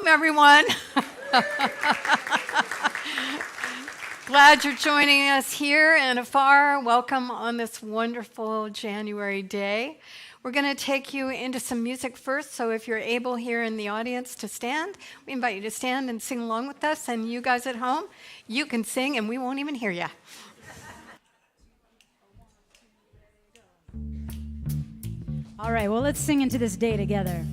everyone. Glad you're joining us here and afar. Welcome on this wonderful January day. We're going to take you into some music first, so if you're able here in the audience to stand, we invite you to stand and sing along with us. And you guys at home, you can sing and we won't even hear you. All right, well, let's sing into this day together.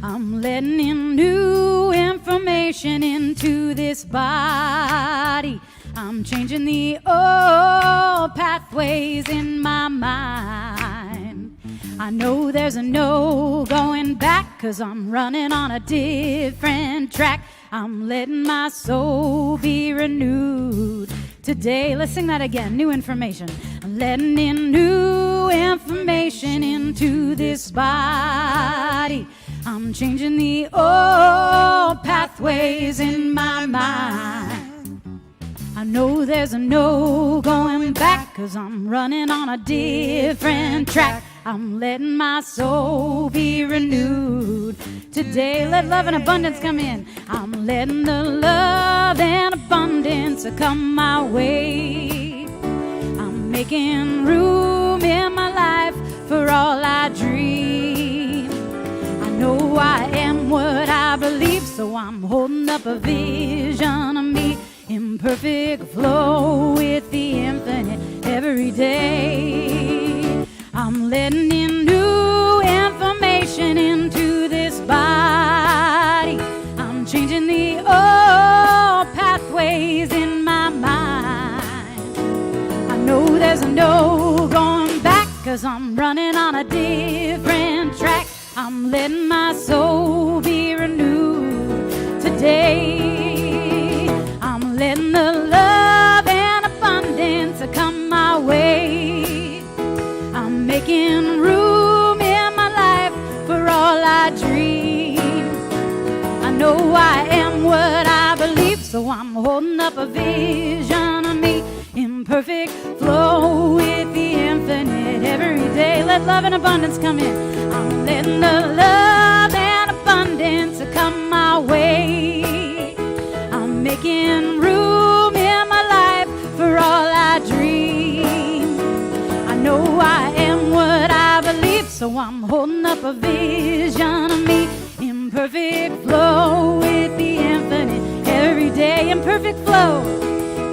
I'm letting in new information into this body. I'm changing the old pathways in my mind. I know there's a no going back, 'cause I'm running on a different track. I'm letting my soul be renewed today. Let's sing that again. New information. I'm letting in new information into this body. I'm changing the old pathways in my mind. I know there's a no going back, 'cause I'm running on a different track. I'm letting my soul be renewed today. Let love and abundance come in. I'm letting the love and abundance come my way. I'm making room in my life for all I dream. I know I am what I believe, so I'm holding up a vision of me in perfect flow with the infinite every day. I'm letting in new information into this body. I'm changing the old pathways in my mind. I know there's a no going back, 'cause I'm running on a different track. I'm letting my soul be renewed today. I'm letting the love and abundance come my way. I'm making room in my life for all I dream. I know I am what I believe, so I'm holding up a vision of me in perfect flow with the infinite every day. Let love and abundance come in. I'm letting the love and abundance come my way. I'm making room in my life for all I dream. I know I am what I believe, so I'm holding up a vision of me in perfect flow with the infinite every day. In perfect flow,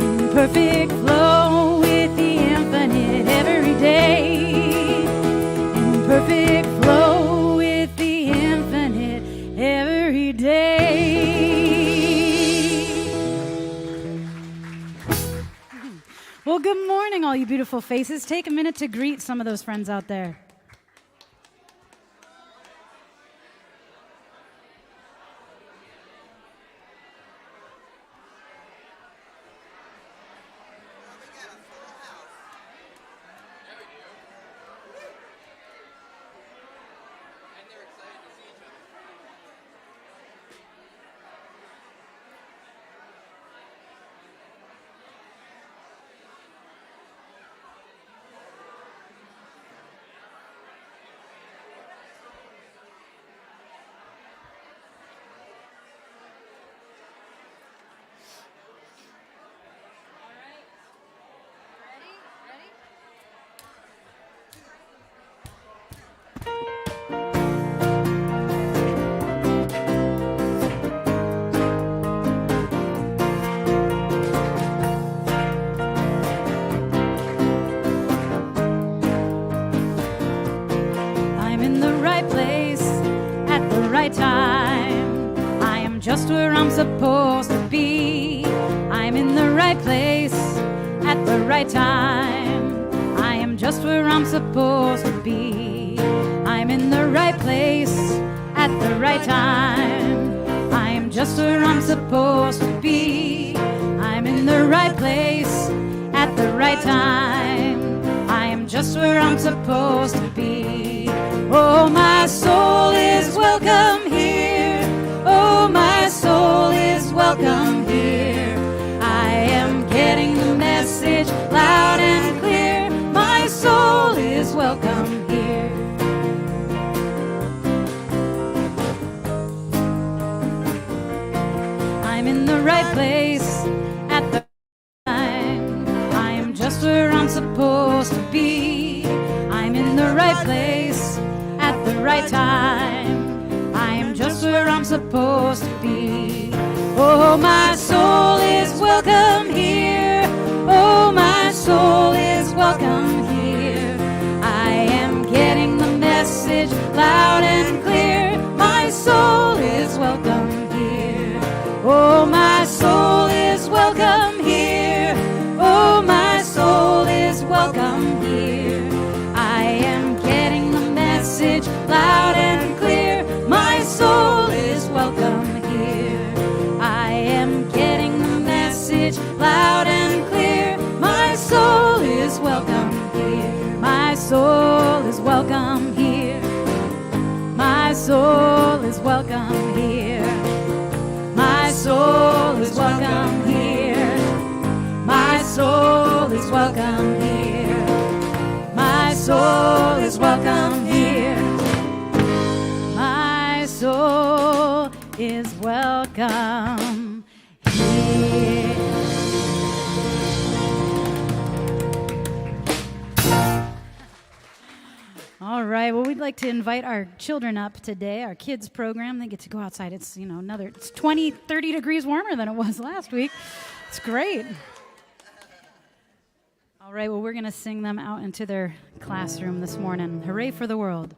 in perfect flow with the infinite every day. In perfect flow with the infinite every day. Well, good morning, all you beautiful faces. Take a minute to greet some of those friends out there. Just where I'm supposed to be. I'm in the right place at the right time. I am just where I'm supposed to be. I'm in the right place at the right time. I am just where I'm supposed to be. I'm in the right place at the right time. I am just where I'm supposed to be. Oh, my soul is welcome here. Oh, my soul is welcome here. I am getting the message loud and clear. My soul is welcome here. in the right place at the time. I am just where I'm supposed to be. I'm in the right place at the right time. I am just where I'm supposed to be. Oh, my soul is welcome here. Oh, my soul is welcome here. I am getting the message loud and clear. My soul is welcome here. Oh, my soul is welcome here. Oh, my soul is welcome here. I am getting the message loud and clear. My soul is welcome here. I am getting the message loud and clear. My soul is welcome here. My soul is welcome here. My soul is welcome here. My soul is welcome here. My soul is welcome here. My soul is welcome here. My soul is welcome here. All right, well, we'd like to invite our children up today, our kids program. They get to go outside. It's, it's 20, 30 degrees warmer than it was last week. It's great. All right, well, we're going to sing them out into their classroom this morning. Hooray for the world.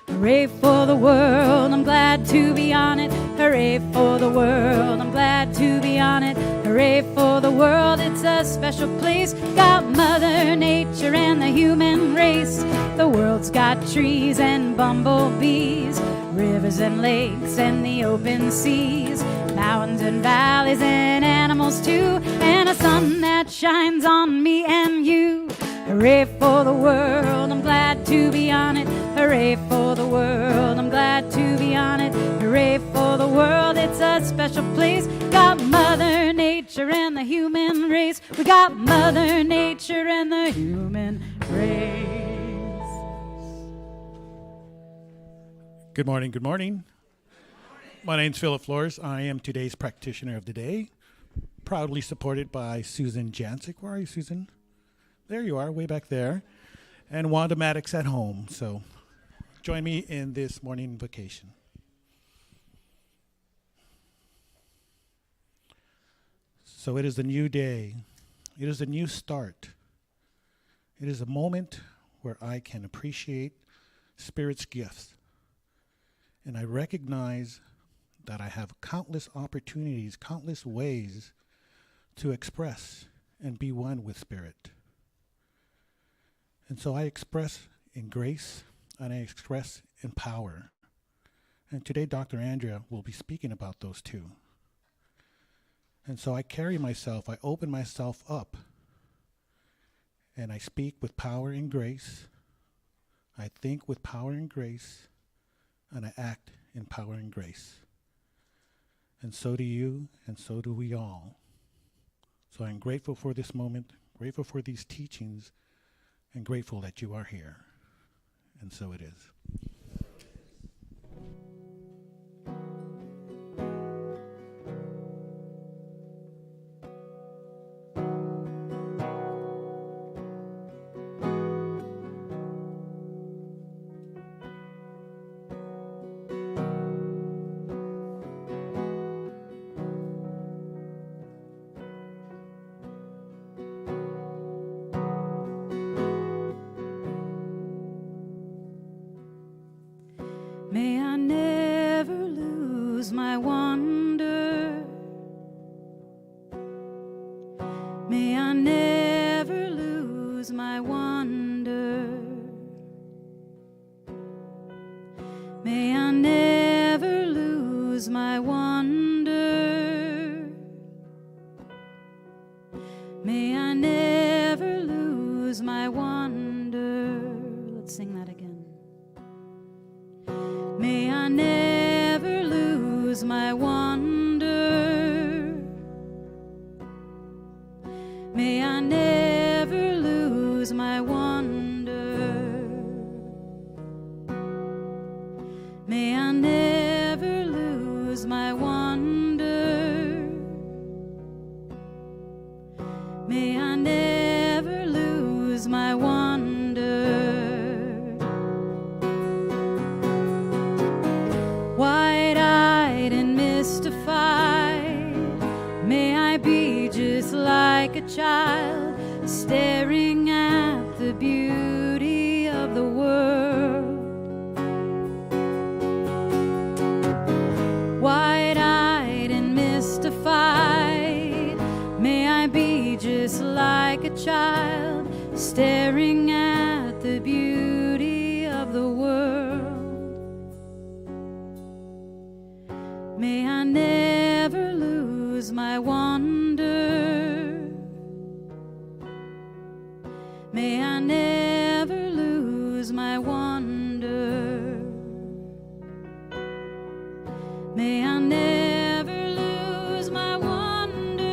Hooray for the world, I'm glad to be on it. Hooray for the world, I'm glad to be on it. Hooray for the world, it's a special place. Got Mother Nature and the human race. The world's got trees and bumblebees, rivers and lakes and the open seas, mountains and valleys and animals too, and a sun that shines on me and you. Hooray for the world, I'm glad to be on it. Hooray for the world, I'm glad to be on it. Hooray for the world, it's a special place. Got Mother Nature and the human race. We got Mother Nature and the human race. Good morning, good morning. My name's Philip Flores. I am today's practitioner of the day, proudly supported by Susan Jancic. Where are you, Susan? There you are, way back there. And Wanda Maddox at home. So join me in this morning invocation. So it is a new day. It is a new start. It is a moment where I can appreciate Spirit's gifts. And I recognize that I have countless opportunities, countless ways to express and be one with Spirit. And so I express in grace and I express in power. And today Dr. Andrea will be speaking about those two. And so I carry myself, I open myself up, and I speak with power and grace. I think with power and grace, and I act in power and grace. And so do you, and so do we all. So I'm grateful for this moment, grateful for these teachings, and grateful that you are here. And so it is. May I never lose my wonder. May I never lose my wonder. May I never lose my wonder. May I never lose my wonder. Let's sing that again. May I never lose my wonder. May I never lose my wonder. May I never lose my wonder. like a child, staring at the beauty of the world. Wide-eyed and mystified, may I be just like a child, staring at the beauty of the world. May I never lose my wonder. May I never lose my wonder. May I never lose my wonder.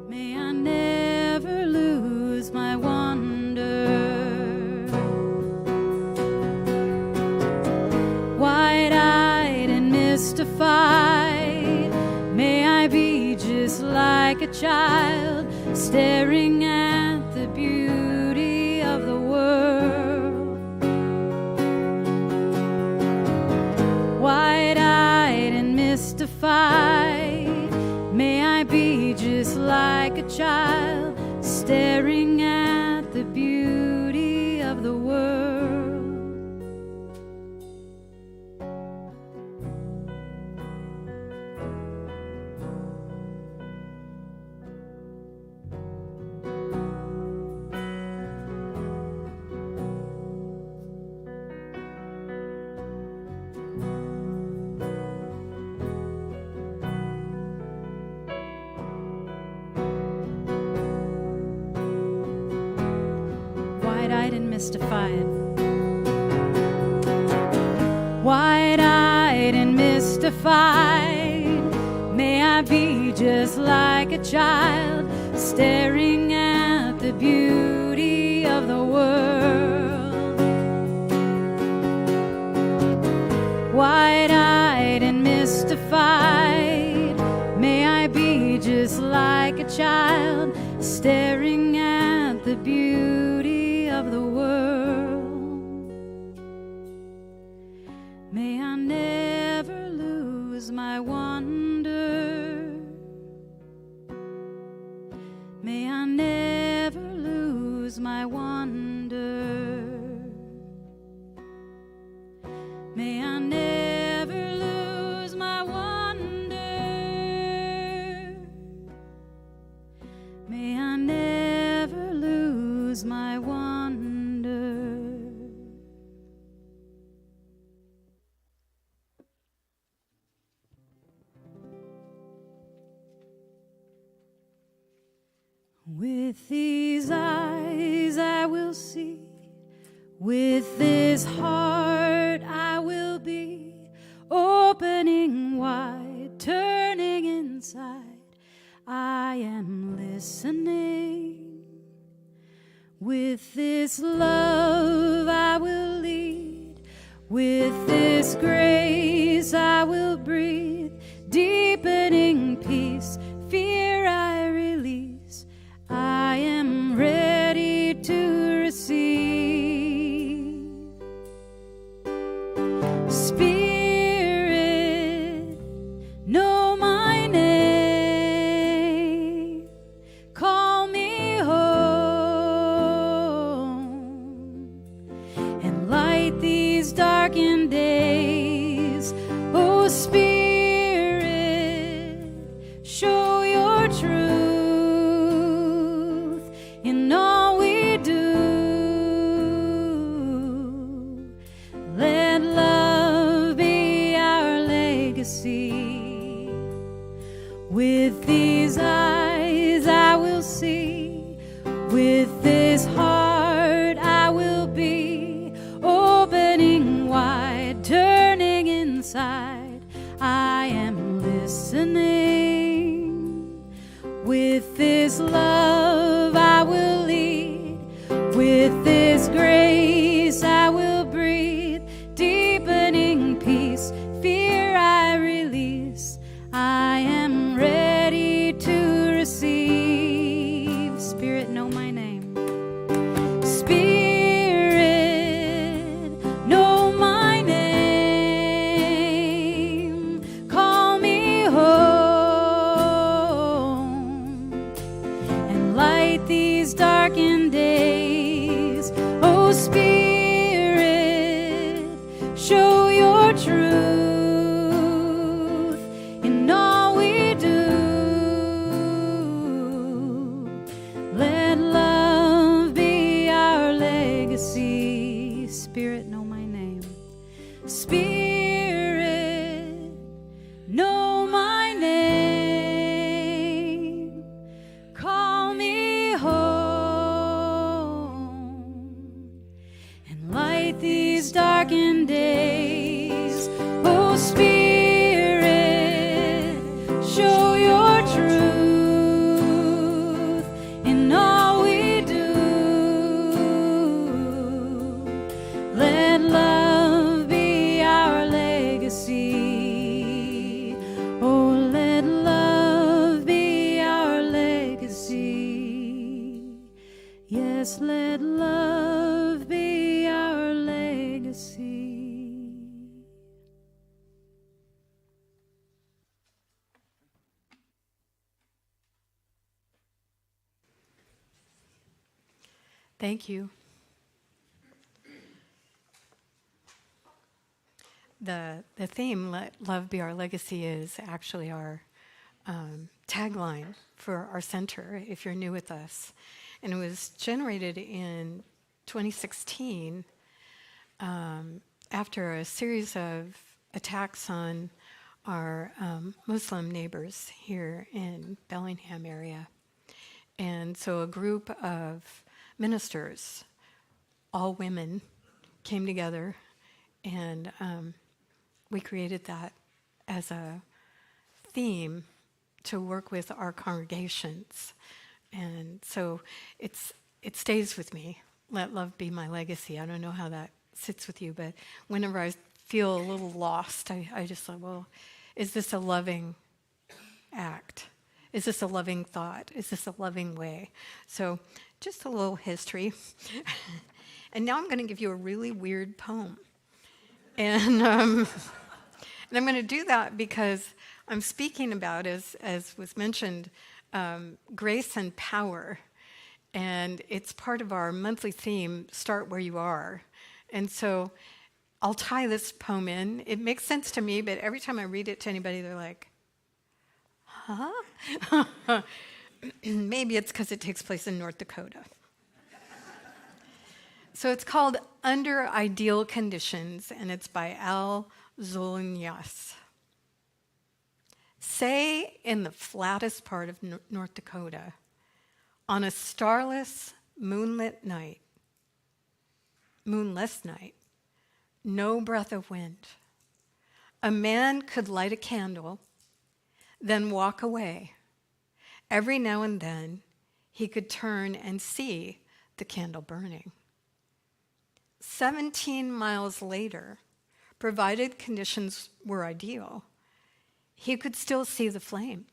May I never lose my wonder. Wide-eyed and mystified, may I be just like a child, staring at the beauty of the world. Wide-eyed and mystified, may I be just like a child, staring at the beauty of the world. Wide-eyed and mystified. Wide-eyed and mystified, may I be just like a child, staring at the beauty of the world. Wide-eyed and mystified, may I be just like a child, staring at the beauty of the world. May I never lose my wonder. May I never lose my wonder. May I never lose my wonder. May I never lose my wonder. With these eyes I will see, with this heart I will be, opening wide, turning inside. I am listening. With this love I will lead, with this grace I will breathe, deepening peace, fear I release. I am ready to receive. Spirit, know my name. Call me home and light these darkened days. Oh, Spirit, show your truth in all we do. Let love be our legacy. With these eyes I will see, with this heart I will be, opening wide, turning inside. I am listening. With this love I will lead, with this grace I will breathe, deepening peace, fear I release. I am ready to receive. Spirit, know my name. Spirit, know my name. show your truth in all we do. Let love be our legacy. Spirit, know my name. Spirit, know my name. Call me home and light these darkened days. Oh, Spirit, show your truth in all we do. Let love be our legacy. Oh, let love be our legacy. Yes, let love be our legacy. Thank you. The theme, Let Love Be Our Legacy, is actually our tagline for our center, if you're new with us. And it was generated in 2016 after a series of attacks on our Muslim neighbors here in Bellingham area. And so a group of ministers, all women, came together, and we created that as a theme to work with our congregations. And so it stays with me. Let love be my legacy. I don't know how that sits with you, but whenever I feel a little lost, I just thought, well, is this a loving act? Is this a loving thought? Is this a loving way? So just a little history. And now I'm going to give you a really weird poem. And I'm going to do that because I'm speaking about, as was mentioned, grace and power. And it's part of our monthly theme, Start Where You Are. And so I'll tie this poem in. It makes sense to me, but every time I read it to anybody, they're like, huh? Maybe it's because it takes place in North Dakota. So it's called Under Ideal Conditions, and it's by Al Zolnyas. Say in the flattest part of North Dakota, on a starless, moonless night, no breath of wind, a man could light a candle, then walk away. Every now and then, he could turn and see the candle burning. 17 miles later, provided conditions were ideal, he could still see the flame.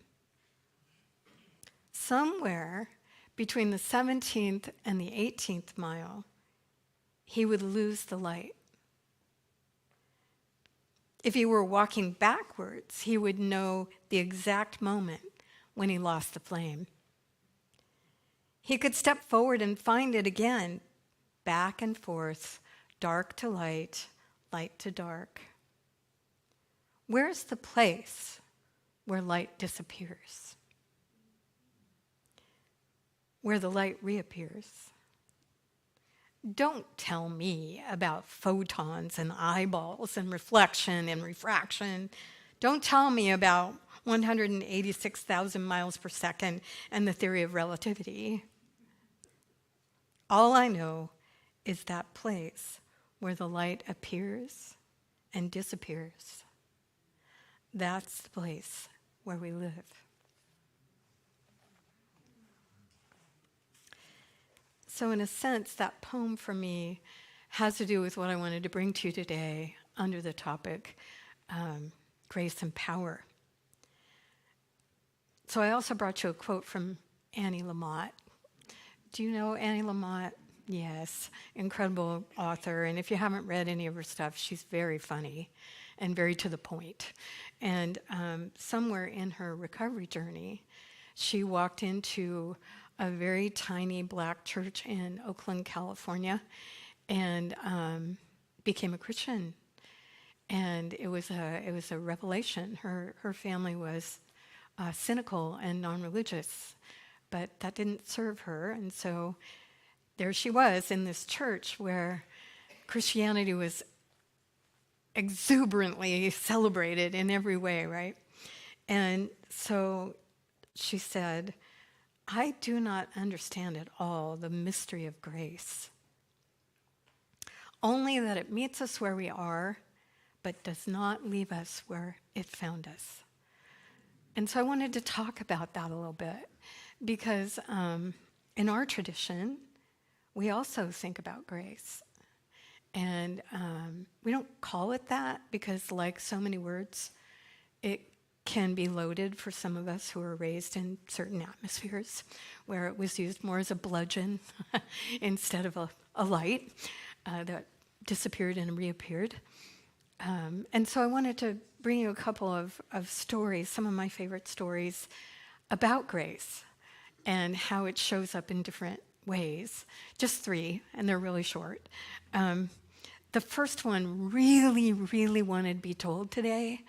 Somewhere between the 17th and the 18th mile, he would lose the light. If he were walking backwards, he would know the exact moment when he lost the flame. He could step forward and find it again, back and forth, dark to light, light to dark. Where's the place where light disappears? Where the light reappears? Don't tell me about photons and eyeballs and reflection and refraction. Don't tell me about 186,000 miles per second and the theory of relativity. All I know is that place where the light appears and disappears. That's the place where we live. So in a sense, that poem for me has to do with what I wanted to bring to you today under the topic, grace and power. So I also brought you a quote from Annie Lamott. Do you know Annie Lamott? Yes, incredible author. And if you haven't read any of her stuff, she's very funny and very to the point. And somewhere in her recovery journey, she walked into a very tiny black church in Oakland, California, and became a Christian. And it was a revelation. Her family was cynical and non-religious, but that didn't serve her. And so there she was in this church where Christianity was exuberantly celebrated in every way, right? And so she said, I do not understand at all the mystery of grace. Only that it meets us where we are, but does not leave us where it found us. And so I wanted to talk about that a little bit because in our tradition, we also think about grace. And we don't call it that because, like so many words, it can be loaded for some of us who are raised in certain atmospheres where it was used more as a bludgeon instead of a light that disappeared and reappeared. And so I wanted to bring you a couple of stories, some of my favorite stories about grace and how it shows up in different ways. Just 3, and they're really short. The first one really, really wanted to be told today,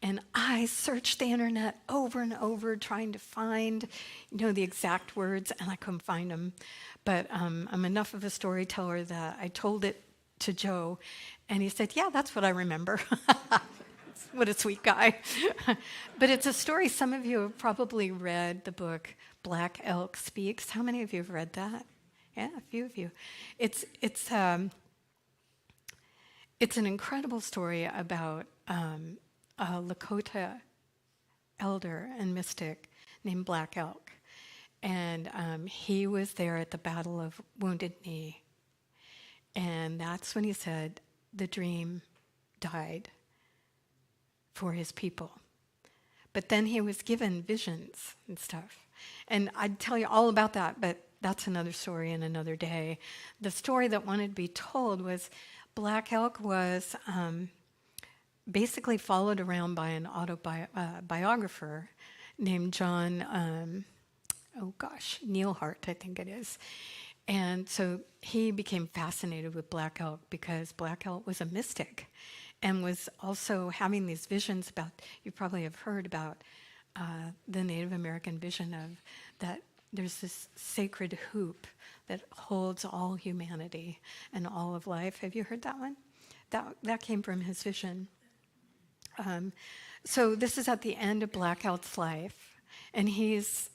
and I searched the internet over and over trying to find, the exact words, and I couldn't find them. But I'm enough of a storyteller that I told it to Joe, and he said, yeah, that's what I remember. What a sweet guy. But it's a story. Some of you have probably read the book Black Elk Speaks. How many of you have read that? Yeah, a few of you. It's an incredible story about a Lakota elder and mystic named Black Elk. And he was there at the Battle of Wounded Knee. And that's when he said the dream died for his people. But then he was given visions and stuff. And I'd tell you all about that, but that's another story in another day. The story that wanted to be told was Black Elk was basically followed around by an biographer named John, Neilhart, I think it is. And so he became fascinated with Black Elk because Black Elk was a mystic and was also having these visions about, you probably have heard about the Native American vision of that there's this sacred hoop that holds all humanity and all of life. Have you heard that one? That came from his vision. So this is at the end of Black Elk's life, and he's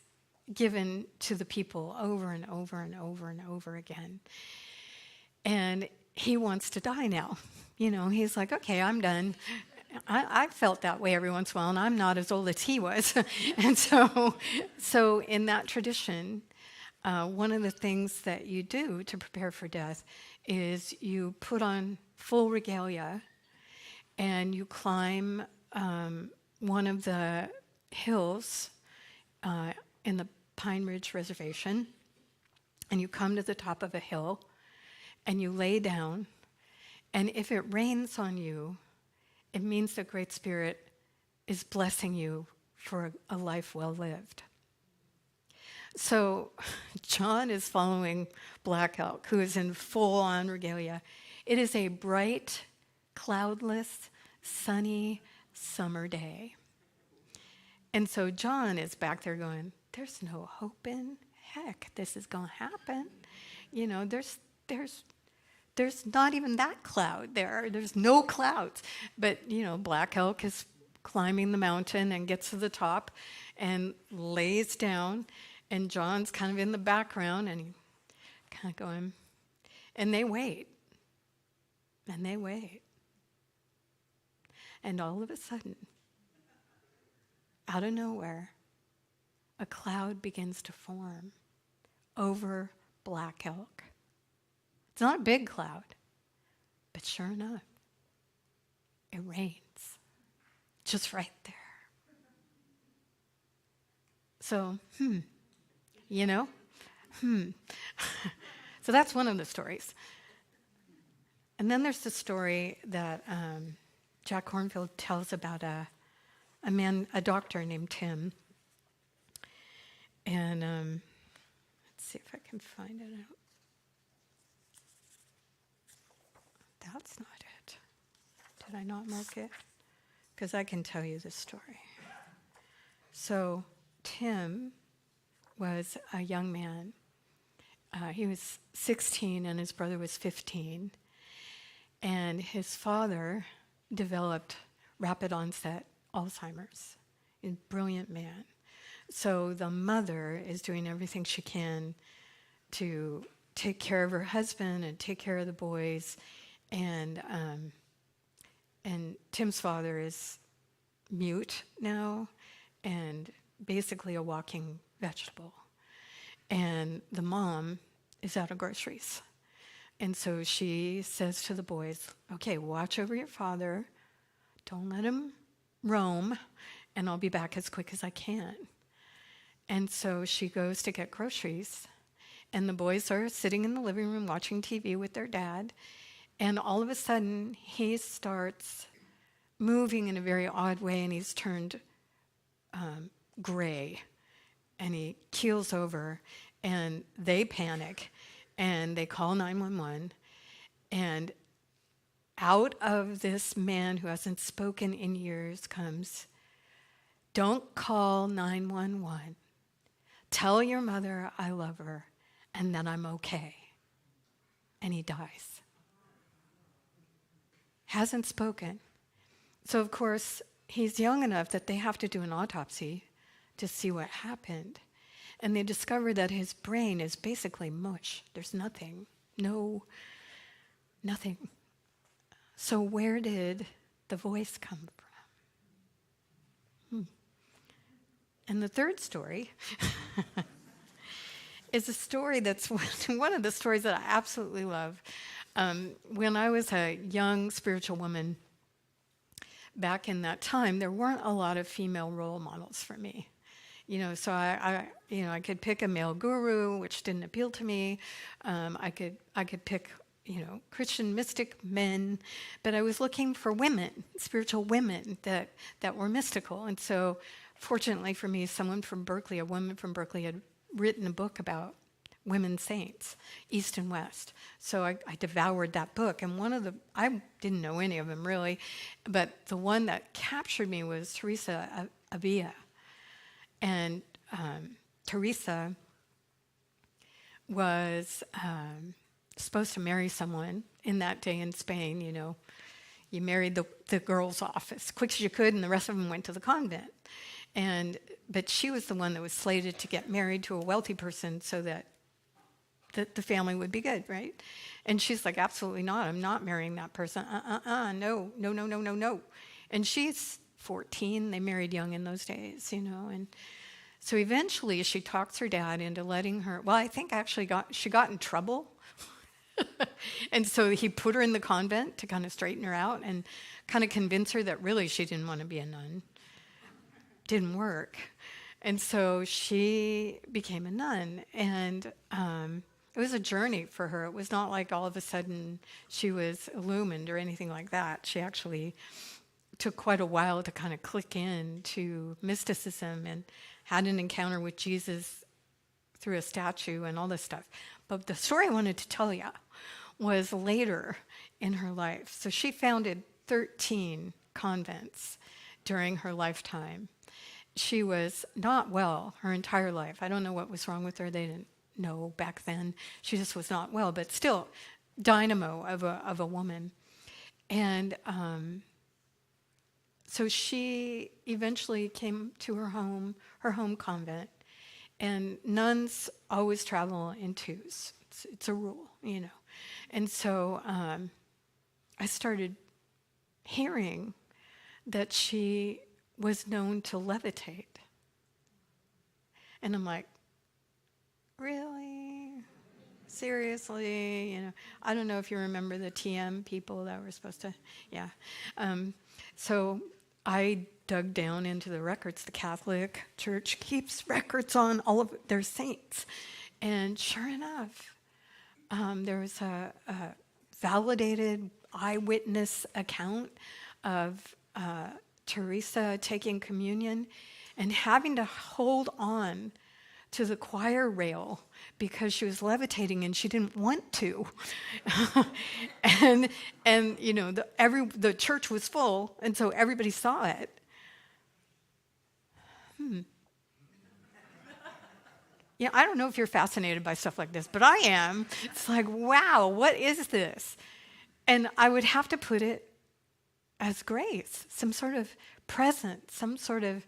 given to the people over and over and over and over again. And he wants to die now. He's like, okay, I'm done. I felt that way every once in a while, and I'm not as old as he was. And so in that tradition, one of the things that you do to prepare for death is you put on full regalia and you climb one of the hills in the Pine Ridge Reservation, and you come to the top of a hill and you lay down, and if it rains on you, it means the Great Spirit is blessing you for a life well lived. So John is following Black Elk, who is in full-on regalia. It is a bright, cloudless, sunny summer day. And so John is back there going, there's no hope in heck this is going to happen. There's not even that cloud there. There's no clouds. But, Black Elk is climbing the mountain and gets to the top and lays down. And John's kind of in the background and he kind of going, and they wait. And they wait. And all of a sudden, out of nowhere, a cloud begins to form over Black Elk. It's not a big cloud, but sure enough, it rains just right there. So, So that's one of the stories. And then there's the story that Jack Kornfield tells about a doctor named Tim. And let's see if I can find it out. That's not it. Did I not mark it? Because I can tell you the story. So Tim was a young man. He was 16 and his brother was 15. And his father developed rapid onset Alzheimer's. He's a brilliant man. So the mother is doing everything she can to take care of her husband and take care of the boys. And Tim's father is mute now and basically a walking vegetable. And the mom is out of groceries. And so she says to the boys, okay, watch over your father. Don't let him roam, and I'll be back as quick as I can. And so she goes to get groceries, and the boys are sitting in the living room watching TV with their dad, and all of a sudden he starts moving in a very odd way, and he's turned gray, and he keels over, and they panic, and they call 911, and out of this man who hasn't spoken in years comes, don't call 911. Tell your mother I love her and that I'm okay. And he dies. Hasn't spoken. So, of course, he's young enough that they have to do an autopsy to see what happened. And they discover that his brain is basically mush. There's nothing. Nothing. So where did the voice come from? And the third story is a story that's one of the stories that I absolutely love. When I was a young spiritual woman, back in that time, there weren't a lot of female role models for me. So I could pick a male guru, which didn't appeal to me. I could pick, Christian mystic men, but I was looking for women, spiritual women that were mystical. And so, fortunately for me, a woman from Berkeley had written a book about women saints, East and West. So I devoured that book. And I didn't know any of them really, but the one that captured me was Teresa Avila. And Teresa was supposed to marry someone in that day in Spain. You married the girls off as quick as you could, and the rest of them went to the convent. But she was the one that was slated to get married to a wealthy person so that the family would be good, right? And she's like, absolutely not. I'm not marrying that person. No. And she's 14. They married young in those days, And so eventually she talks her dad into letting her, well, I think actually she got in trouble. And so he put her in the convent to kind of straighten her out and kind of convince her that really she didn't want to be a nun. Didn't work. And so she became a nun. And it was a journey for her. It was not like all of a sudden she was illumined or anything like that. She actually took quite a while to kind of click in to mysticism and had an encounter with Jesus through a statue and all this stuff. But the story I wanted to tell you was later in her life. So she founded 13 convents during her lifetime. She was not well her entire life. I don't know what was wrong with her. They didn't know back then. She just was not well, but still, dynamo of a woman. And so she eventually came to her home convent. And nuns always travel in twos. It's a rule, And so I started hearing that she was known to levitate. And I'm like, really? Seriously? I don't know if you remember the TM people that were supposed to, yeah. So I dug down into the records. The Catholic Church keeps records on all of their saints. And sure enough, there was a validated eyewitness account of Teresa taking communion and having to hold on to the choir rail because she was levitating and she didn't want to. and the church was full, and so everybody saw it. Yeah, I don't know if you're fascinated by stuff like this, but I am. It's like, wow, what is this? And I would have to put it as grace, some sort of present, some sort of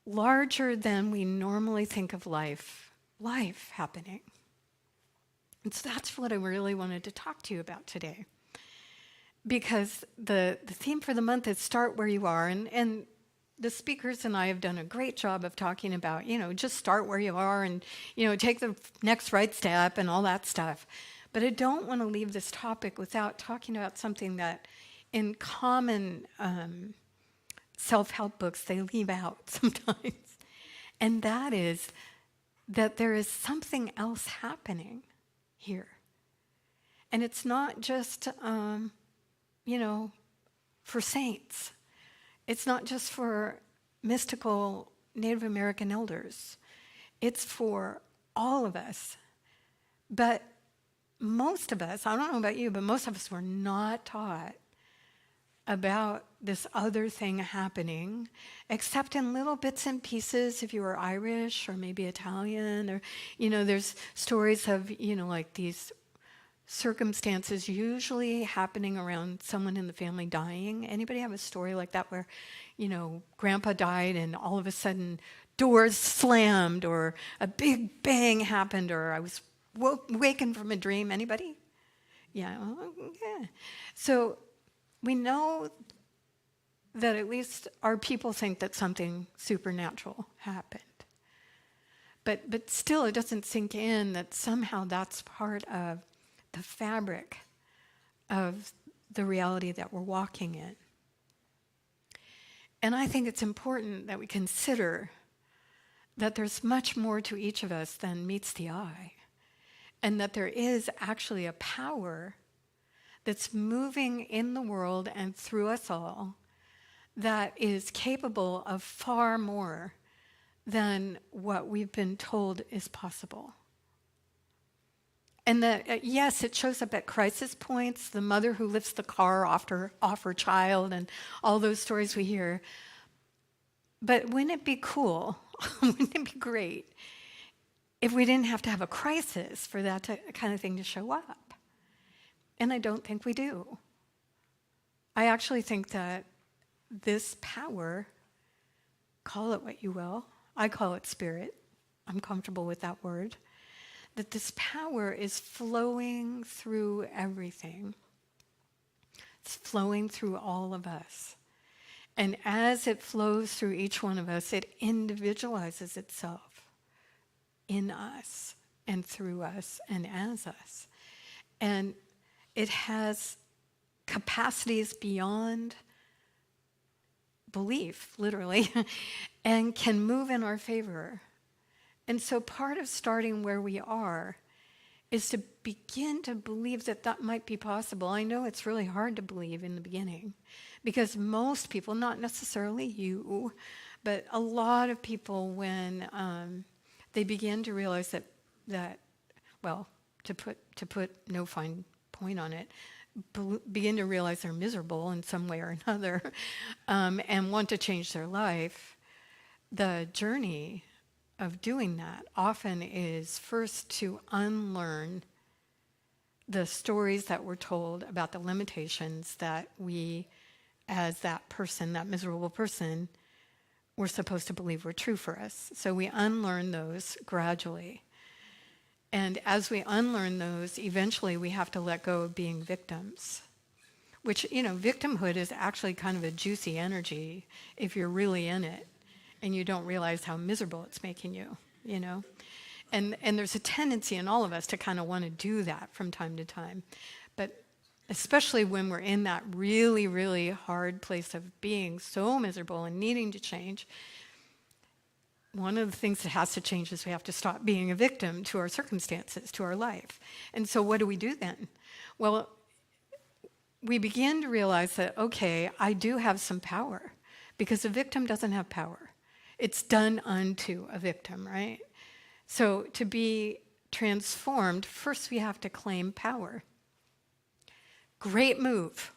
larger than we normally think of life happening. And so that's what I really wanted to talk to you about today. Because the theme for the month is start where you are. And the speakers and I have done a great job of talking about, just start where you are and, take the next right step and all that stuff. But I don't want to leave this topic without talking about something that in common self-help books they leave out sometimes. And that is that there is something else happening here. And it's not just, for saints. It's not just for mystical Native American elders. It's for all of us. But most of us, I don't know about you, but most of us were not taught about this other thing happening, except in little bits and pieces if you were Irish or maybe Italian, or, there's stories of, like these circumstances usually happening around someone in the family dying. Anybody have a story like that where, grandpa died and all of a sudden doors slammed or a big bang happened or I was wakened from a dream? Anybody? Yeah. So we know that at least our people think that something supernatural happened. But still it doesn't sink in that somehow that's part of the fabric of the reality that we're walking in. And I think it's important that we consider that there's much more to each of us than meets the eye, and that there is actually a power that's moving in the world and through us all that is capable of far more than what we've been told is possible. And that, yes, it shows up at crisis points, the mother who lifts the car off her child and all those stories we hear. But wouldn't it be cool, wouldn't it be great if we didn't have to have a crisis for that kind of thing to show up? And I don't think we do. I actually think that this power, call it what you will, I call it spirit, I'm comfortable with that word, that this power is flowing through everything. It's flowing through all of us. And as it flows through each one of us, it individualizes itself in us and through us and as us. And it has capacities beyond belief, literally, and can move in our favor. And so part of starting where we are is to begin to believe that that might be possible. I know it's really hard to believe in the beginning because most people, not necessarily you, but a lot of people, when they begin to realize that to put no fine point on it, begin to realize they're miserable in some way or another, and want to change their life, the journey of doing that often is first to unlearn the stories that we're told about the limitations that we, as that person, that miserable person, we're supposed to believe were true for us. So we unlearn those gradually. And as we unlearn those, eventually we have to let go of being victims, which, victimhood is actually kind of a juicy energy if you're really in it and you don't realize how miserable it's making you, And there's a tendency in all of us to kind of want to do that from time to time. But especially when we're in that really, really hard place of being so miserable and needing to change, one of the things that has to change is we have to stop being a victim to our circumstances, to our life. And so what do we do then? Well, we begin to realize that, okay, I do have some power, because a victim doesn't have power. It's done unto a victim, right? So to be transformed, first we have to claim power. Great move.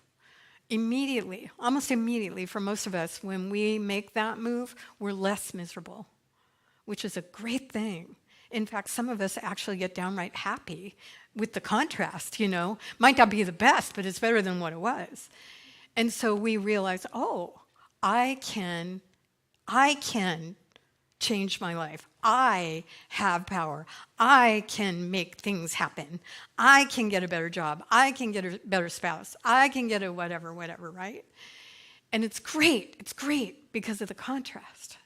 Immediately, almost immediately for most of us, when we make that move, we're less miserable, which is a great thing. In fact, some of us actually get downright happy with the contrast, Might not be the best, but it's better than what it was. And so we realize, oh, I can change my life. I have power. I can make things happen. I can get a better job. I can get a better spouse. I can get a whatever, right? And it's great. It's great because of the contrast.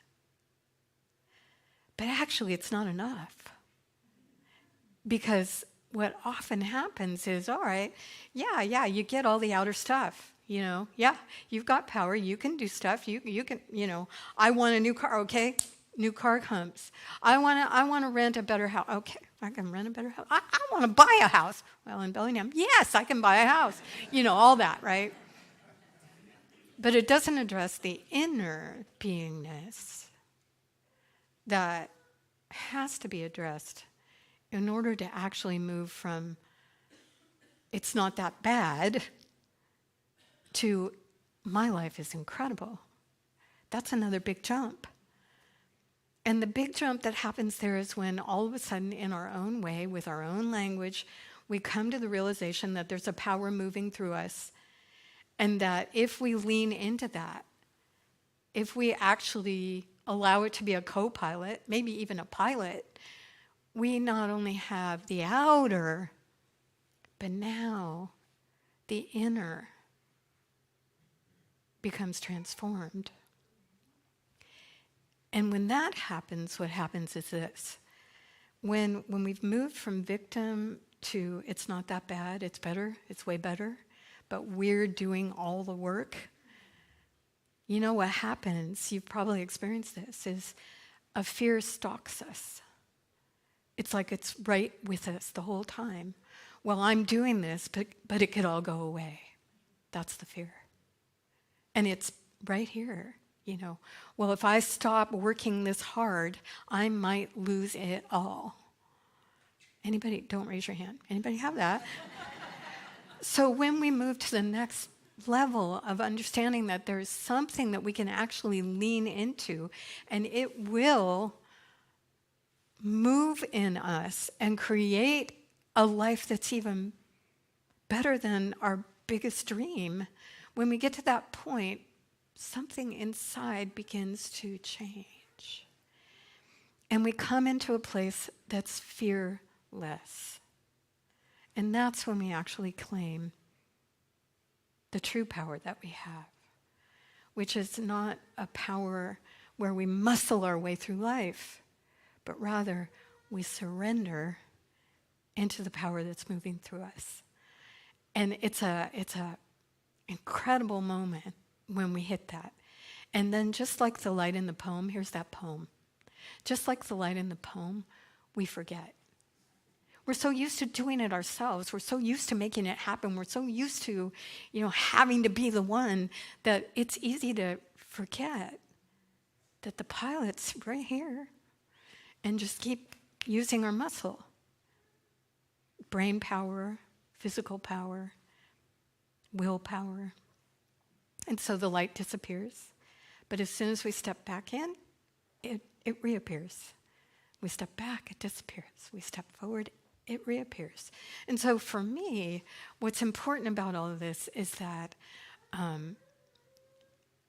But actually, it's not enough. Because what often happens is, all right, yeah, you get all the outer stuff. Yeah, you've got power. You can do stuff. You can, I want a new car. Okay, new car comes. I want to rent a better house. Okay, I can rent a better house. I want to buy a house. Well, in Bellingham, yes, I can buy a house. All that, right? But it doesn't address the inner beingness that has to be addressed in order to actually move from it's not that bad to my life is incredible. That's another big jump. And the big jump that happens there is when all of a sudden, in our own way, with our own language, we come to the realization that there's a power moving through us, and that if we lean into that, if we actually allow it to be a co-pilot, maybe even a pilot, we not only have the outer, but now the inner becomes transformed. And when that happens, what happens is this. When we've moved from victim to it's not that bad, it's better, it's way better, but we're doing all the work, what happens, you've probably experienced this, is a fear stalks us. It's like it's right with us the whole time. Well, I'm doing this, but it could all go away. That's the fear. And it's right here, Well, if I stop working this hard, I might lose it all. Anybody, don't raise your hand. Anybody have that? So when we move to the next level of understanding that there's something that we can actually lean into, and it will move in us and create a life that's even better than our biggest dream, when we get to that point, something inside begins to change. And we come into a place that's fearless. And that's when we actually claim the true power that we have, which is not a power where we muscle our way through life, but rather we surrender into the power that's moving through us. And it's a incredible moment when we hit that. And then just like the light in the poem, here's that poem. Just like the light in the poem, we forget. We're so used to doing it ourselves. We're so used to making it happen. We're so used to, having to be the one that it's easy to forget that the pilot's right here and just keep using our muscle. Brain power, physical power, willpower. And so the light disappears. But as soon as we step back in, it reappears. We step back, it disappears. We step forward, it reappears. And so for me, what's important about all of this is that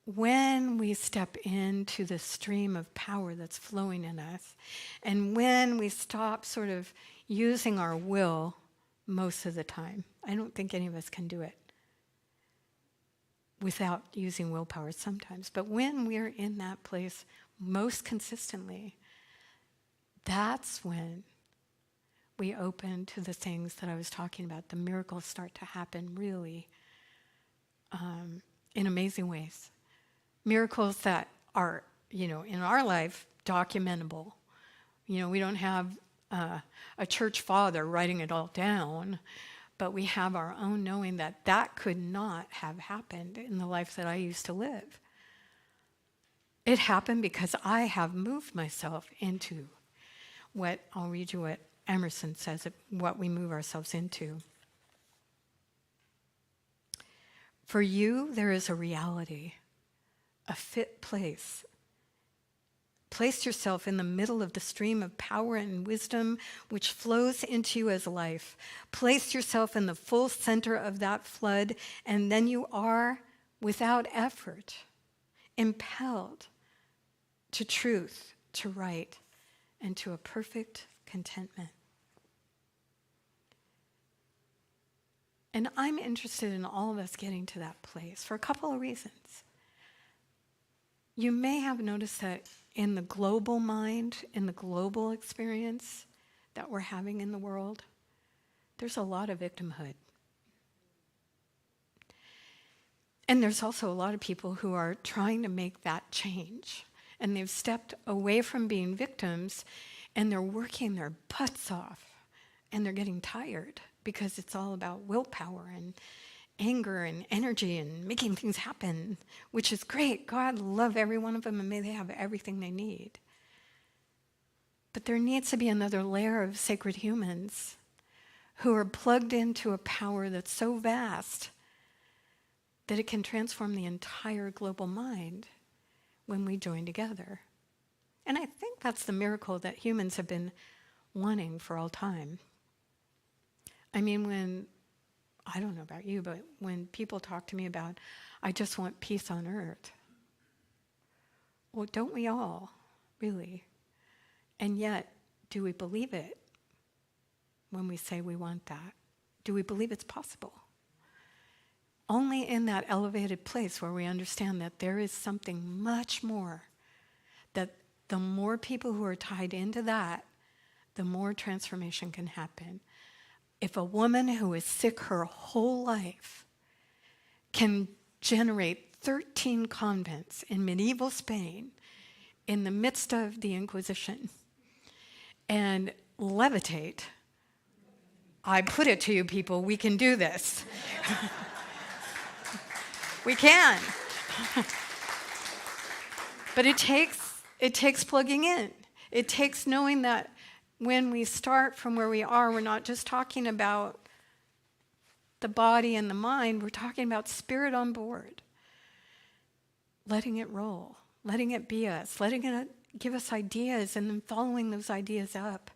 when we step into the stream of power that's flowing in us, and when we stop sort of using our will most of the time, I don't think any of us can do it without using willpower sometimes, but when we're in that place most consistently, that's when we open to the things that I was talking about. The miracles start to happen really in amazing ways. Miracles that are, in our life, documentable. We don't have a church father writing it all down, but we have our own knowing that could not have happened in the life that I used to live. It happened because I have moved myself into what, I'll read you what Emerson says, what we move ourselves into. For you, there is a reality, a fit place. Place yourself in the middle of the stream of power and wisdom which flows into you as life. Place yourself in the full center of that flood, and then you are, without effort, impelled to truth, to right, and to a perfect contentment. And I'm interested in all of us getting to that place for a couple of reasons. You may have noticed that in the global mind, in the global experience that we're having in the world, there's a lot of victimhood. And there's also a lot of people who are trying to make that change. And they've stepped away from being victims, and they're working their butts off, and they're getting tired because it's all about willpower and anger and energy and making things happen, which is great. God love every one of them, and may they have everything they need. But there needs to be another layer of sacred humans who are plugged into a power that's so vast that it can transform the entire global mind when we join together. And I think that's the miracle that humans have been wanting for all time. I mean, I don't know about you, but when people talk to me about, I just want peace on earth, well, don't we all, really? And yet, do we believe it when we say we want that? Do we believe it's possible? Only in that elevated place where we understand that there is something much more, that the more people who are tied into that, the more transformation can happen. If a woman who is sick her whole life can generate 13 convents in medieval Spain in the midst of the Inquisition and levitate, I put it to you people, we can do this. We can. But it takes plugging in. It takes knowing that when we start from where we are, we're not just talking about the body and the mind, we're talking about spirit on board. Letting it roll, letting it be us, letting it give us ideas and then following those ideas up.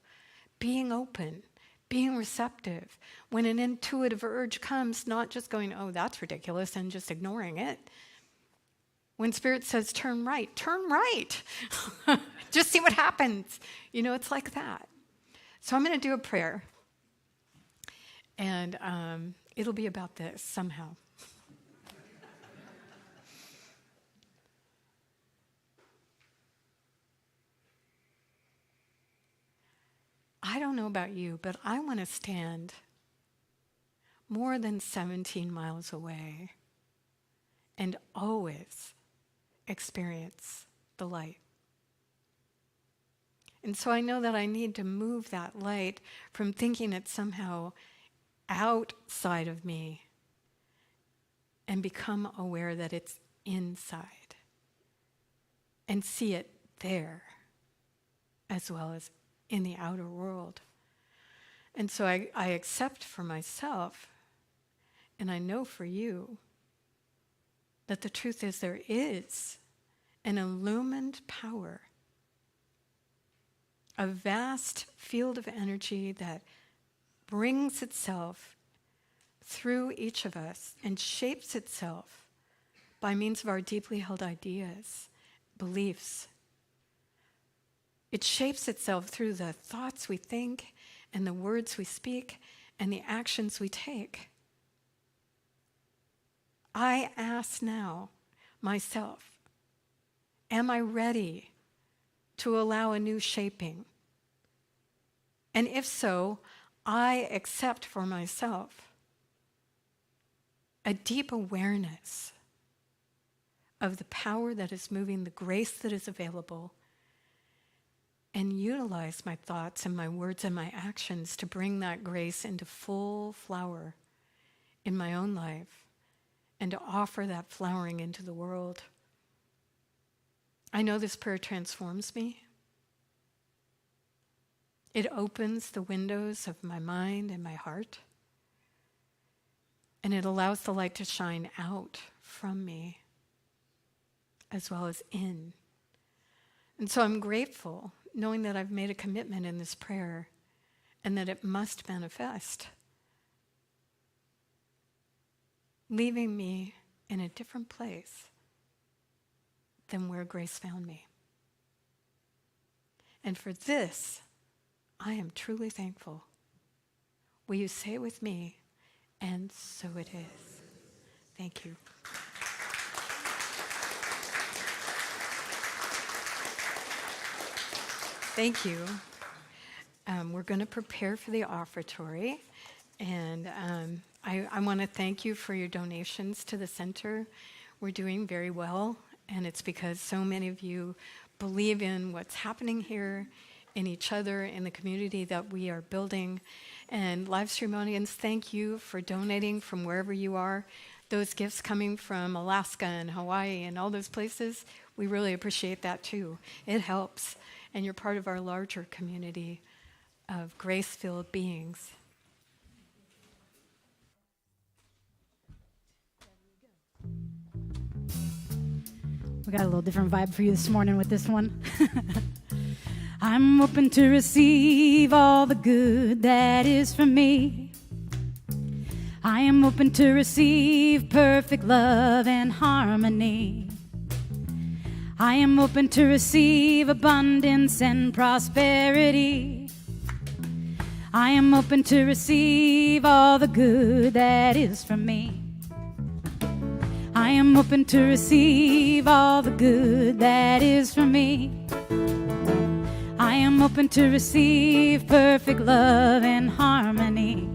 Being open, being receptive. When an intuitive urge comes, not just going, oh, that's ridiculous, and just ignoring it. When Spirit says, turn right, turn right. Just see what happens. It's like that. So I'm going to do a prayer. And it'll be about this somehow. I don't know about you, but I want to stand more than 17 miles away and always experience the light. And so I know that I need to move that light from thinking it's somehow outside of me and become aware that it's inside and see it there as well as in the outer world. And so I accept for myself, and I know for you, that the truth is there is an illumined power, a vast field of energy that brings itself through each of us and shapes itself by means of our deeply held ideas, beliefs. It shapes itself through the thoughts we think and the words we speak and the actions we take. I ask now myself, am I ready to allow a new shaping? And if so, I accept for myself a deep awareness of the power that is moving, the grace that is available, and utilize my thoughts and my words and my actions to bring that grace into full flower in my own life and to offer that flowering into the world. I know this prayer transforms me. It opens the windows of my mind and my heart. And it allows the light to shine out from me as well as in. And so I'm grateful knowing that I've made a commitment in this prayer and that it must manifest, leaving me in a different place than where grace found me. And for this, I am truly thankful. Will you say it with me? And so it is. Thank you. Thank you. We're going to prepare for the offertory. And I want to thank you for your donations to the center. We're doing very well. And it's because so many of you believe in what's happening here, in each other, in the community that we are building. And live stream audience, thank you for donating from wherever you are. Those gifts coming from Alaska and Hawaii and all those places, we really appreciate that too. It helps. And you're part of our larger community of grace-filled beings. We got a little different vibe for you this morning with this one. I'm open to receive all the good that is from me. I am open to receive perfect love and harmony. I am open to receive abundance and prosperity. I am open to receive all the good that is from me. I am open to receive all the good that is from me. I am open to receive perfect love and harmony.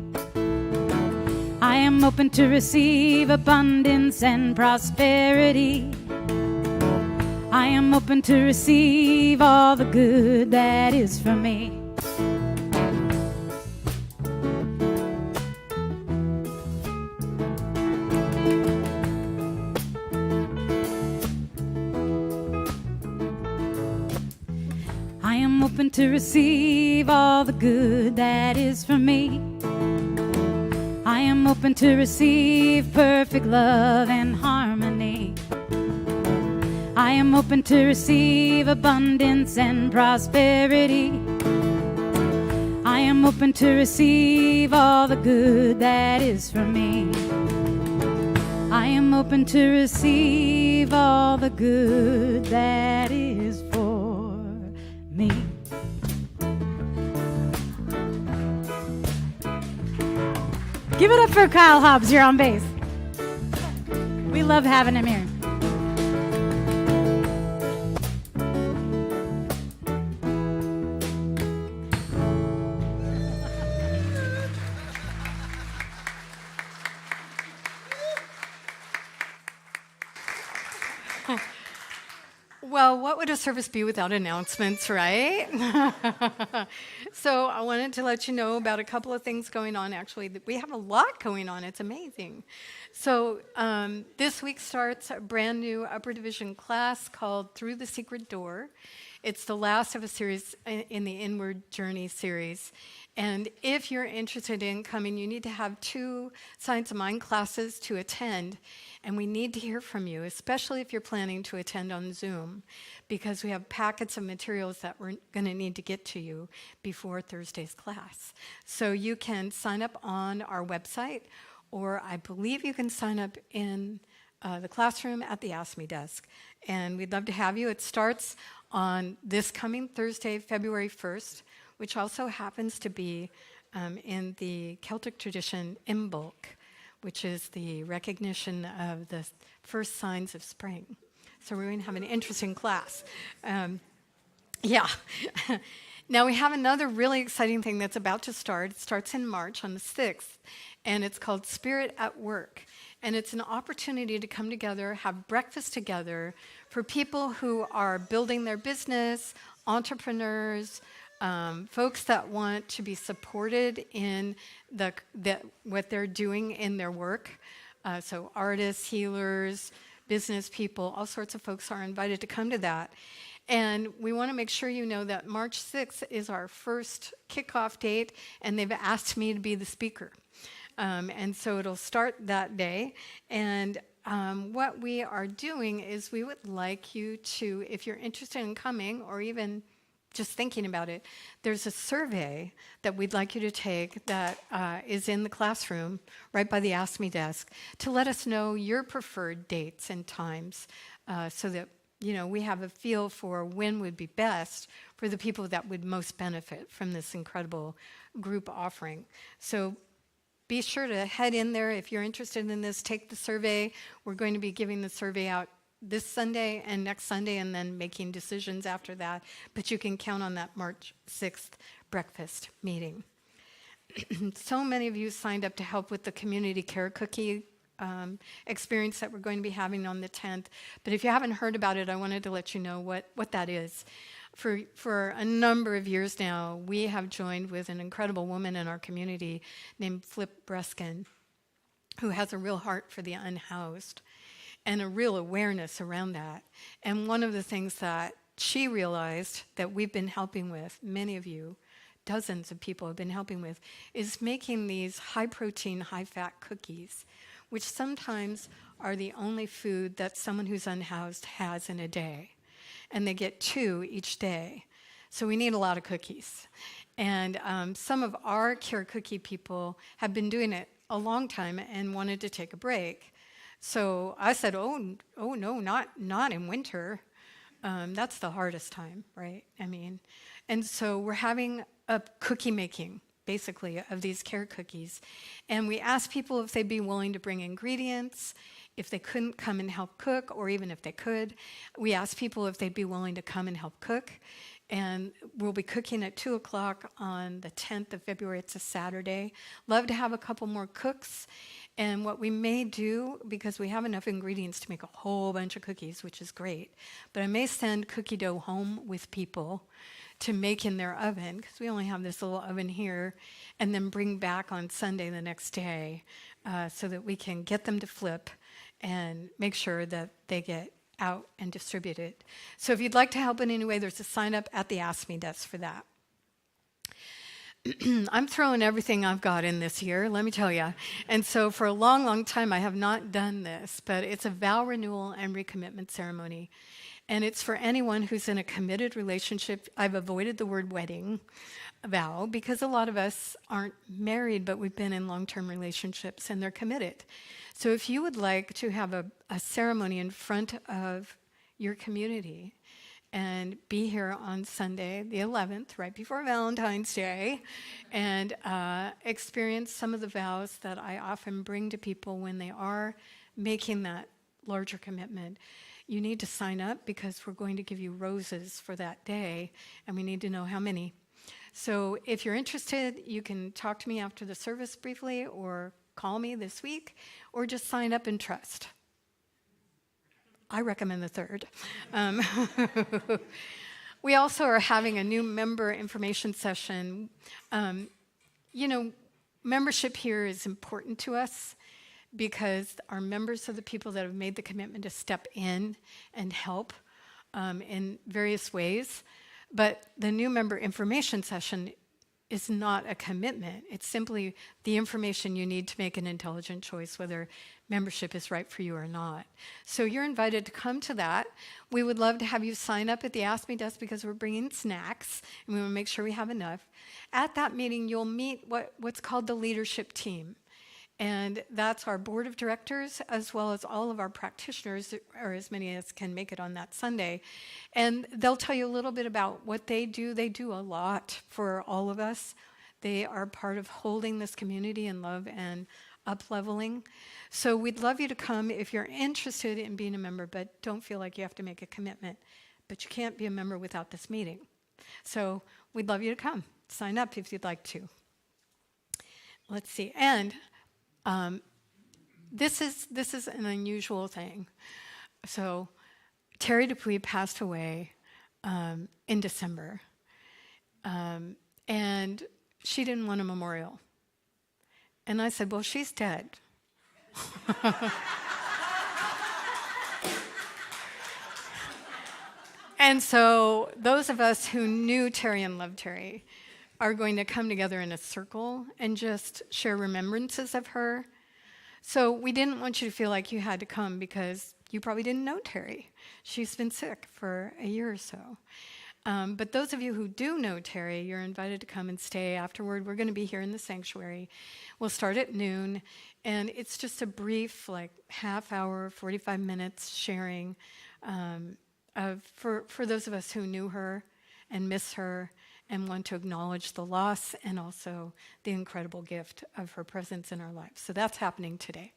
I am open to receive abundance and prosperity. I am open to receive all the good that is from me. I am open to receive all the good that is from me. I am open to receive perfect love and harmony. I am open to receive abundance and prosperity. I am open to receive all the good that is from me. I am open to receive all the good that is for me. Give it up for Kyle Hobbs here on bass. We love having him here. Well, what would a service be without announcements, right? So I wanted to let you know about a couple of things going on. Actually, we have a lot going on. It's amazing. So this week starts a brand new upper division class called Through the Secret Door. It's the last of a series in the Inward Journey series. And if you're interested in coming, you need to have 2 Science of Mind classes to attend. And we need to hear from you, especially if you're planning to attend on Zoom, because we have packets of materials that we're going to need to get to you before Thursday's class. So you can sign up on our website, or I believe you can sign up in the classroom at the Ask Me desk. And we'd love to have you. It starts on this coming Thursday, February 1st, which also happens to be in the Celtic tradition Imbolc, which is the recognition of the first signs of spring. So we're going to have an interesting class. Yeah. Now we have another really exciting thing that's about to start. It starts in March on the 6th, and it's called Spirit at Work. And it's an opportunity to come together, have breakfast together for people who are building their business, entrepreneurs, folks that want to be supported in what they're doing in their work. So artists, healers, business people, all sorts of folks are invited to come to that. And we want to make sure you know that March 6th is our first kickoff date, and they've asked me to be the speaker. And so it'll start that day. And what we are doing is we would like you to, if you're interested in coming or even just thinking about it, there's a survey that we'd like you to take that is in the classroom right by the Ask Me desk to let us know your preferred dates and times so that we have a feel for when would be best for the people that would most benefit from this incredible group offering. So be sure to head in there if you're interested in this. Take the survey. We're going to be giving the survey out this Sunday and next Sunday and then making decisions after that. But you can count on that March 6th breakfast meeting. So many of you signed up to help with the community care cookie experience that we're going to be having on the 10th. But if you haven't heard about it, I wanted to let you know what that is. For a number of years now, we have joined with an incredible woman in our community named Flip Breskin, who has a real heart for the unhoused and a real awareness around that. And one of the things that she realized that we've been helping with, many of you, dozens of people have been helping with, is making these high-protein, high-fat cookies, which sometimes are the only food that someone who's unhoused has in a day. And they get 2 each day. So we need a lot of cookies. And some of our Care Cookie people have been doing it a long time and wanted to take a break. So I said, oh no, not in winter. That's the hardest time, right? And so we're having a cookie making, basically, of these Care Cookies. And we asked people if they'd be willing to bring ingredients, if they couldn't come and help cook, or even if they could. We asked people if they'd be willing to come and help cook. And we'll be cooking at 2 o'clock on the 10th of February. It's a Saturday. Love to have a couple more cooks. And what we may do, because we have enough ingredients to make a whole bunch of cookies, which is great, but I may send cookie dough home with people to make in their oven, because we only have this little oven here, and then bring back on Sunday the next day so that we can get them to flip and make sure that they get out and distributed. So if you'd like to help in any way, there's a sign up at the Ask Me desk for that. I'm throwing everything I've got in this year, let me tell you. And so for a long, long time, I have not done this, but it's a vow renewal and recommitment ceremony. And it's for anyone who's in a committed relationship. I've avoided the word wedding vow because a lot of us aren't married, but we've been in long-term relationships and they're committed. So if you would like to have a ceremony in front of your community and be here on Sunday, the 11th, right before Valentine's Day, and experience some of the vows that I often bring to people when they are making that larger commitment, you need to sign up because we're going to give you roses for that day, and we need to know how many. So if you're interested, you can talk to me after the service briefly or call me this week, or just sign up and trust. I recommend the third. We also are having a new member information session. Membership here is important to us because our members are the people that have made the commitment to step in and help in various ways. But the new member information session is not a commitment. It's simply the information you need to make an intelligent choice whether membership is right for you or not. So you're invited to come to that. We would love to have you sign up at the Ask Me desk because we're bringing snacks and we want to make sure we have enough. At that meeting, you'll meet what's called the leadership team. And that's our board of directors, as well as all of our practitioners, or as many as can make it on that Sunday. And they'll tell you a little bit about what they do. They do a lot for all of us. They are part of holding this community in love and up-leveling. So we'd love you to come if you're interested in being a member, but don't feel like you have to make a commitment. But you can't be a member without this meeting. So we'd love you to come. Sign up if you'd like to. Let's see. And this is an unusual thing. So Terry Dupuy passed away in December, and she didn't want a memorial. And I said, well, she's dead. And so those of us who knew Terry and loved Terry are going to come together in a circle and just share remembrances of her. So we didn't want you to feel like you had to come because you probably didn't know Terry. She's been sick for a year or so. But those of you who do know Terry, you're invited to come and stay afterward. We're going to be here in the sanctuary. We'll start at noon, and it's just a brief, like half hour, 45 minutes sharing for those of us who knew her and miss her and want to acknowledge the loss and also the incredible gift of her presence in our lives. So that's happening today.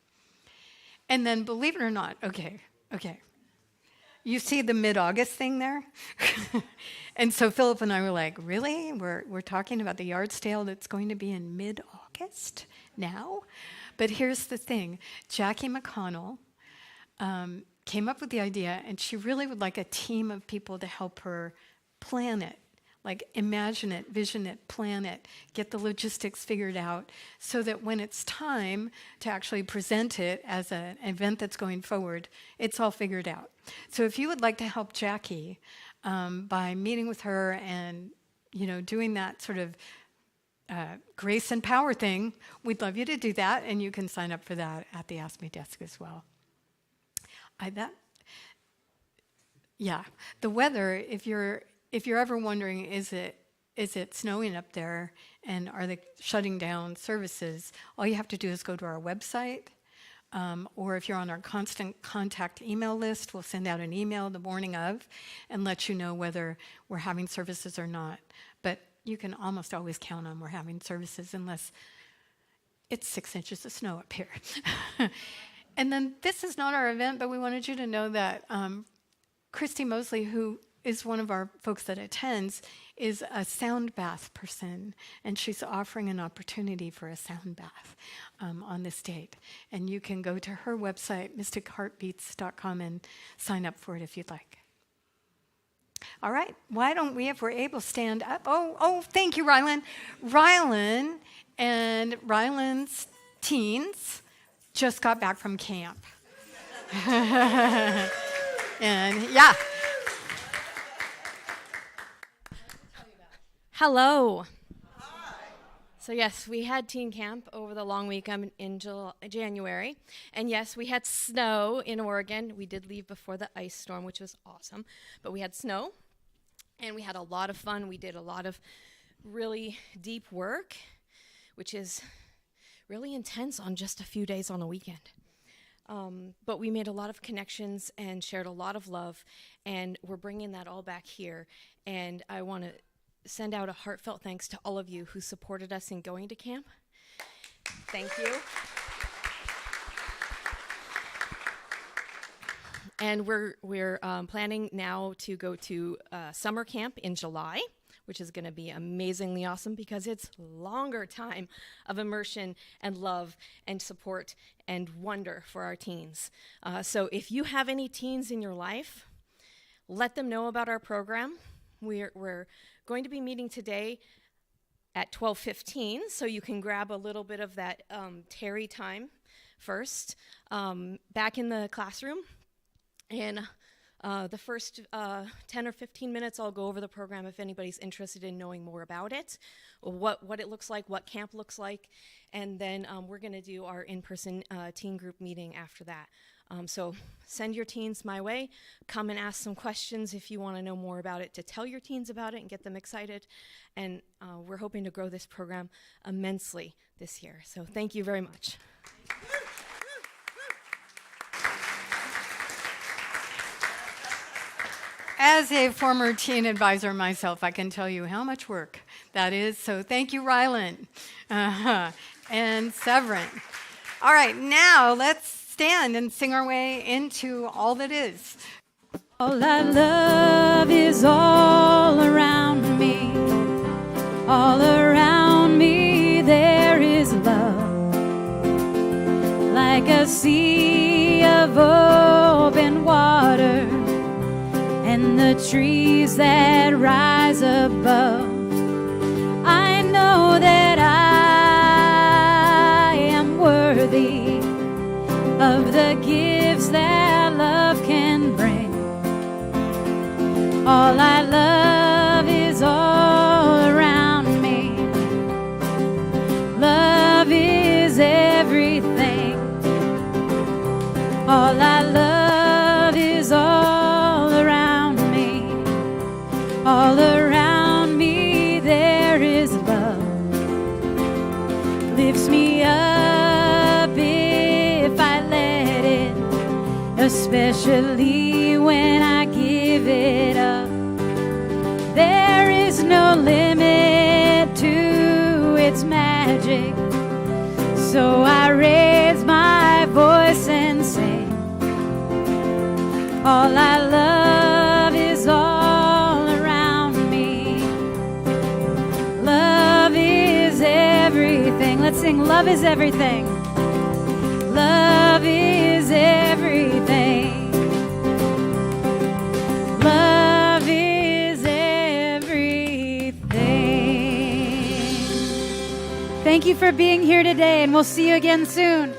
And then, believe it or not, okay. You see the mid-August thing there? And so Philip and I were like, really? We're talking about the yard sale that's going to be in mid-August now? But here's the thing. Jackie McConnell came up with the idea, and she really would like a team of people to help her plan it. Like imagine it, vision it, plan it, get the logistics figured out so that when it's time to actually present it as an event that's going forward, it's all figured out. So if you would like to help Jackie by meeting with her and doing that sort of grace and power thing, we'd love you to do that, and you can sign up for that at the Ask Me desk as well. The weather, if you're ever wondering, is it snowing up there and are they shutting down services, all you have to do is go to our website, or if you're on our constant contact email list, we'll send out an email the morning of and let you know whether we're having services or not. But you can almost always count on we're having services unless it's 6 inches of snow up here. And then this is not our event, but we wanted you to know that Christy Mosley, who is one of our folks that attends, is a sound bath person, and she's offering an opportunity for a sound bath on this date. And you can go to her website, mysticheartbeats.com, and sign up for it if you'd like. All right, why don't we, if we're able, stand up? Oh, thank you, Rylan. Rylan and Rylan's teens just got back from camp. And yeah. Hello. Hi. So yes, we had teen camp over the long weekend in January. And yes, we had snow in Oregon. We did leave before the ice storm, which was awesome. But we had snow, and we had a lot of fun. We did a lot of really deep work, which is really intense on just a few days on a weekend. But we made a lot of connections and shared a lot of love, and we're bringing that all back here. And I want to send out a heartfelt thanks to all of you who supported us in going to camp. Thank you. And we're planning now to go to summer camp in July, which is going to be amazingly awesome because it's longer time of immersion and love and support and wonder for our teens. So if you have any teens in your life, let them know about our program. We're going to be meeting today at 12:15, so you can grab a little bit of that Terry time first back in the classroom. And the first 10 or 15 minutes, I'll go over the program if anybody's interested in knowing more about it, what it looks like, what camp looks like, and then we're going to do our in-person teen group meeting after that. So send your teens my way. Come and ask some questions if you want to know more about it, to tell your teens about it and get them excited. And we're hoping to grow this program immensely this year. So thank you very much. As a former teen advisor myself, I can tell you how much work that is. So thank you, Rylan and Severin. All right, now let's stand and sing our way into All That Is. All I love is all around me. All around me there is love. Like a sea of open water, and the trees that rise above. I know that I am worthy of the gifts that love can bring. All I love is all around me. Love is everything. All I love is all around me. All around me there is love. Lifts me up if I let it, especially when I give it up. There is no limit to its magic, so I raise my voice and sing. All I love is all around me. Love is everything. Let's sing, love is everything. Love is everything. Love is everything. Thank you for being here today, and we'll see you again soon.